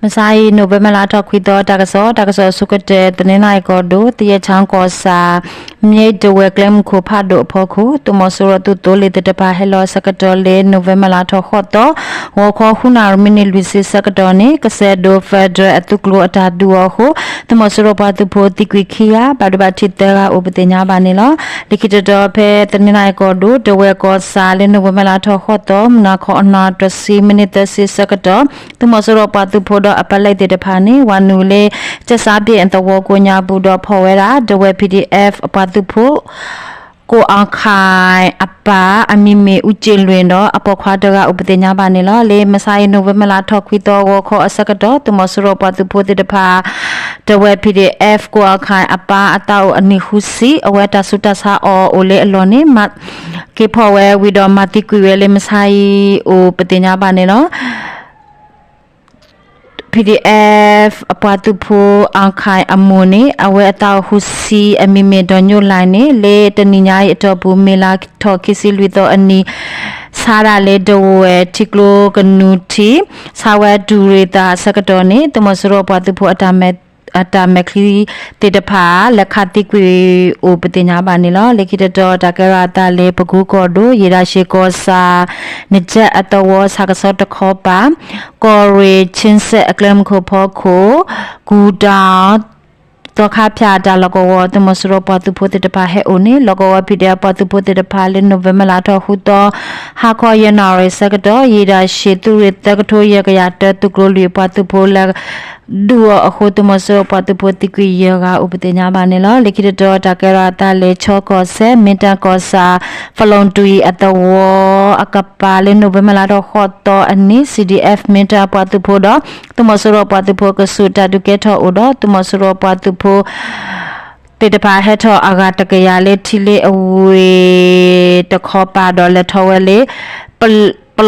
มาใส่โนเวมาลาทอกคุยต่อตากะซอสุกเตตะเนนายก็ดูติยะช้างก็ซาเมียดเวกเลมคูพาดพอคูตุมอสุรตุโตเลตตะพาเฮลอสกตอเลโนเวมาลาทอขอตอวอขอหุนามินิลุซิสกตอเนกะเซโดเฟเดรอตุกโลอตาดูอโหตุมอสุรปาตุโพติกวิคียาบาดบาทิเตราอุปเตญาบานิลอลิขิตดอเพตะเนนายก็ดูดเวก็ซาเลโนเวมาลาทอขอตอมนาขออนาตซีมินิเตซิสกตอตุมอสุรปาตุโพดอปะไลเตตะพานิวานูเลจะซาเปีอันตวโกญาบูดอพอเวราดเว PDF ปาตุโพကိုအောင်ခိုင်အပါအမီမေဥကျင်လွင်တော့အပေါ်ခွာတကဥပဒေညာပါနေလို့လေမဆိုင်နိုဝမလာထောက်ခွီတော့ကိုခေါ်အစကတော့တမဆရပတူပိုတေတဖာတဝဲ PDF ကိုအောင်ခိုင်အပါအတောက်အနိဟုစီအဝဲတဆုတဆာအောအိုလေအလောနေမကေဖော်ဝဲဝီတော့မတိကွေလေမဆိုင်ဥပဒေညာပါနေလို့PDF အပွားသူဖို့အောင်ခိုင်အမွန်နေအဝဲအတောက်ဟူစီအမီမေဒညိုလိုင်းနေလေတနိညာရဲ့အတော်ဘူးမေလာထော်ခီစီလွီတော့အနီစာရလေဒဝဲတီကလိုကနူတီစာဝဲဒူရီတာစကတော်နေတမစရောပွားသူဖို့အတာမခလီတေတဖာလက်ခတိကွေအိုပတင်ညာပါနေလောလေခိတတော်တကရတာလေပကူကောဒိုရေရာရှိကောစာနကြအတော်ဆာကစောတခောပါကောရီချင်းဆက်အကလမ်ခိုဖောခိုဂူတာတော့ခါဖြာတာလကောတမစရောပတူဖိုတေတပါဟဲအိုနေလကောဖိတဲ့ပတူဖိုတေတပါလေနိုဗမလာတော့ဟူတော့ဟာခေါ်ရနာရစကတော့ရေရာရှိသူရတကထိုရကရတတုကလိုလီပတူဖိုလာဒူအခုတမစောပတူပိုတိကွေရကဥပဒေညာပါနေလောလိခိတတော်တကရတာလေချောကောဆဲမင်တကောစာဖလုံတူအတဝအကပါလေနိုဗမလာတော့ခေါ်တော့အနိ CDF မင်တပတူဖိုတော့တမစောပတူဖိုကဆုတတုကေထောဥတော့တမစောပတူဖိုတေတပါဟဲထောအဂတကရလေထီလေအဝေတခောပါတော့လက်ထောဝဲလေပ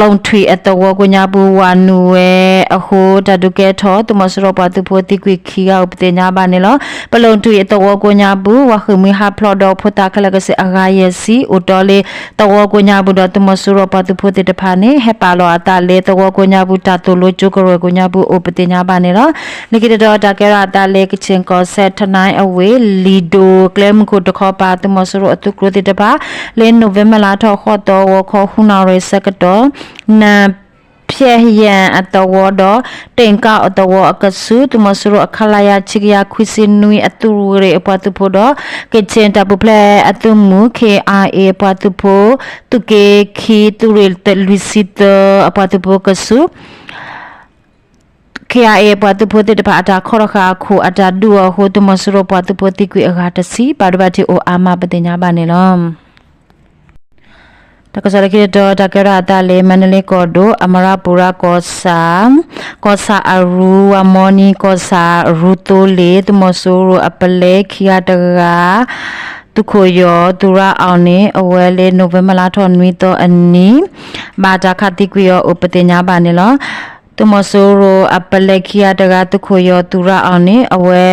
လုံထွေအတဝကိုညာဘူဝါနူဝဲအခုတတုကဲထောတမစရပတူဖိုတိကွေခီကဥပဒေညာပါနေလောပလုံထွေအတဝကိုညာဘူဝခမီဟာဖလော်တော့ဖတာခလကစေအဂါယစီအိုတော်လေတဝကိုညာဘူတော့တမစရပတူဖိုတိတဖာနေဟဲပါလောအတလေတဝကိုညာဘူတတူလိုကျုကရကိုညာဘူဥပဒေညာပါနေလောနိကိတတော်တကဲရတာလေကချင်းကောဆက်ထနိုင်အဝေးလီဒိုကလမ်ကိုတခောပါတမစရအတုကရတိတဖာလေနိုဗမလာထောခေါ်တော့ဝခေါ်ခုနာရစကတော့နာဖြဲရန်အတဝတော့တင်ကအတဝအကဆုတမစရအခလာယချိကယခွိစင်နွေအတူရေအပတူဖို့တော့ကချင်တပပလက်အတူမူ KRA ပတူဖို့သူကေခီတူရတလူစီတအပတူဖို့ကဆု KRA ပတူဖို့တဲ့ပါတာခေါရခါခုအတာဒူဟိုတမစရပတူဖို့တိကွေအဂါတစီပါဒဘတိအိုအာမပတင်ညာပါနေလောတကစားကိတော့တကရတာလေမနလေးကောဒိုအမရပူရာကောစာအရူဝမောနီကောစာရူတိုလေတမဆိုရအပလေခီယတရာတုခိုယောဒူရာအောင်နေအဝဲလေနိုဗမလာထော်နွီတော့အနီဘာတာခတိကွေယောဥပတင်ညာပါနေလောတမဆိုရအပလေခီယတရာတုခိုယောဒူရာအောင်နေအဝဲ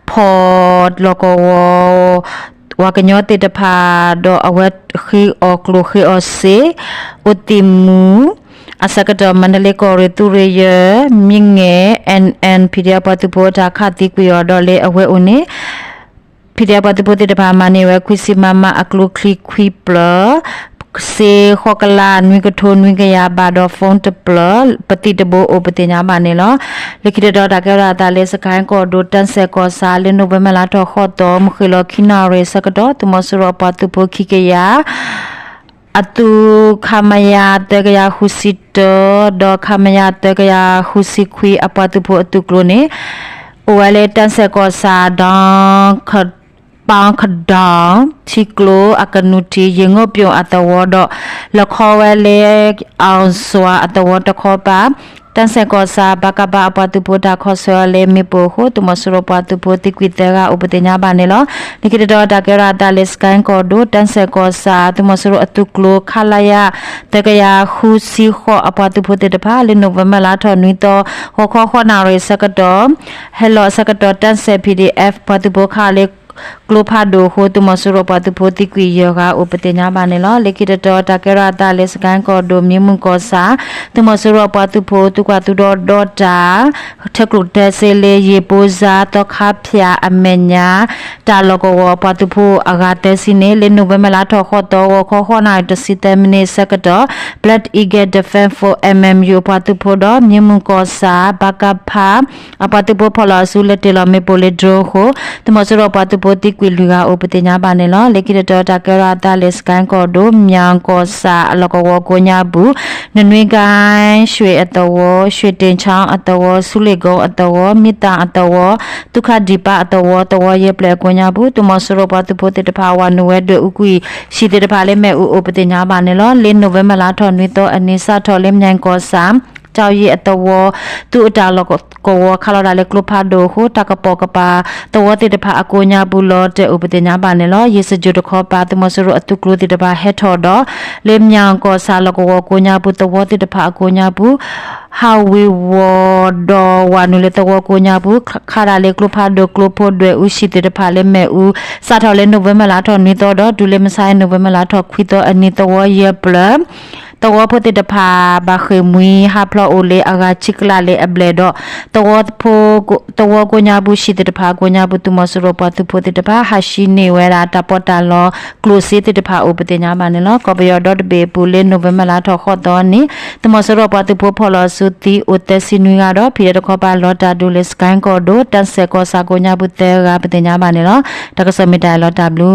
ဖော်လောကောဝါကညောတေတဖာတော့အဝတ်ခီအောကလိုခီအောစေဥတိမူအစကတော့မန္တလေးကောရတူရယမြင်းငယ် NN ဖိရပတူပေါ်တာခတိကွေော်တော့လေအဝဲဦးနေဖိရပတူပေါ်တေတဖာမနေဝဲခွစီမမအကလိုခီခွီပလစေခေါကလာနွေကထုံနွေကရပါတော့ဖုန်းတပလပတိတဘောဥပတင်ညာပါနေလောလခိတတော်တကရတာလေစကိုင်းကောဒိုတန်ဆက်ကောစာလနိုဗမလာတော့ခေါ်တော့မခလခိနာရေစကတော့တမစရပတူပိုခိကရအတူခမယာတကရဟုစီတောဒေါခမယာတကရဟုစီခွေအပတူပိုအတူကလိုနေအိုဝလေတန်ဆက်ကောစာဒေါခปางขดาชิกโลอากนุทียงบโยอัตวดละคอเวเลเอาสวาอัตวดคอปาตันเซกอซาบากบาปตุโพดาคอสเลมิโปโหตุมสโรปตุโพติกวิเตราอุปติญาบาเนลนิกิตดดากราตาเลสกันกอดูตันเซกอซาตุมสโรอตุกโลคาลายาตกยาฮูซิขออปตุโพติตภาเลโนเวมลาทอนุยโตฮอขอขอนาเรสกดอเฮโลสกดอตันเซ PDF ปตุโพคาเล กลูพาโดโฮตุมสุรปตุโพติกุยกาอุปติญญาบานิลเลกิตตอตะเกราตาเลสกันกอโดมิมุงกอสาตุมสุรปตุโพตุกวาตุดอดอจาทะกรุเตเซเลเยปูซาตอคาพยาอเมญญาตาลกวปตุโพอากาเตสิเนเลนุเวมลาทอขอตอขอขอนาตสิเตมเนสกตอ Blood Eagle Defense for MMU ปตุโพดอมิมุงกอสาบากาพาอปตุโพพลาสุเลเตลเมโปเลโดโฮตุมสุรปตุโพติกุลุกาอุปติญญาบานิลเลกิตตอตะเกราตาเลสกันกอโดမြံကောစာအလကဝကိုညာဘူးနနွေကိုင်းရွှေအတော်ရွှေတင်ချောင်းအတော်ဆုလေကုံအတော်မြစ်တာအတော်ဒုက္ခဒီပအတော်ရဲ့ပလက်ကိုညာဘူးတမဆရပတုပိုတေတဖာဝနဝဲဒဥကွီရှိတေတဖာလေးမဲ့ဥပတိညာပါနေလောလင်းနိုဝဲမလာထော်နွေတော့အနိစထော်လေးမြန်ကောစာเจ้ายีอัตวตุตาลกวคาลาเลกลุพาโดโหตากปอกปาตวติตภาอโกญาบุโลเตอุปติญญาบาเนลเยสจุดขอปาตมสรุอตุกลุติตภาเฮทอดเลมยังกอสาลกวโกญาบุตวติตภาอโกญาบุฮาวิวดวานุเลตวโกญาบุคาราเลกลุพาโดกลุโพดวยอุชิติตภาเลเมอุสาทอเลโนเวมลาทอนิโตดดุเลมไซโนเวมลาทอควิโตอนิตวเยเปลตัวพุทธิตภาบาเคมุยฮาพลโอเลอากาชิกลาเลอเบลดตัวกุญาบุชิติตภากุญาบุตุมสุรปตุพุทธิตภาฮัชิเนเวราตาปตาลกลูซิติตภาอุปติญญาบานิลกบยดเบปูเลโนเวมลาทอขอตอนี้ตุมสุรปตุพุพลสุติอุตสินุยาดพิเดขอบาลตาดูเลสกันกอโดตันเซกอสากุญาบุเตราปติญญาบานิลตะกสมิตาลตาบลู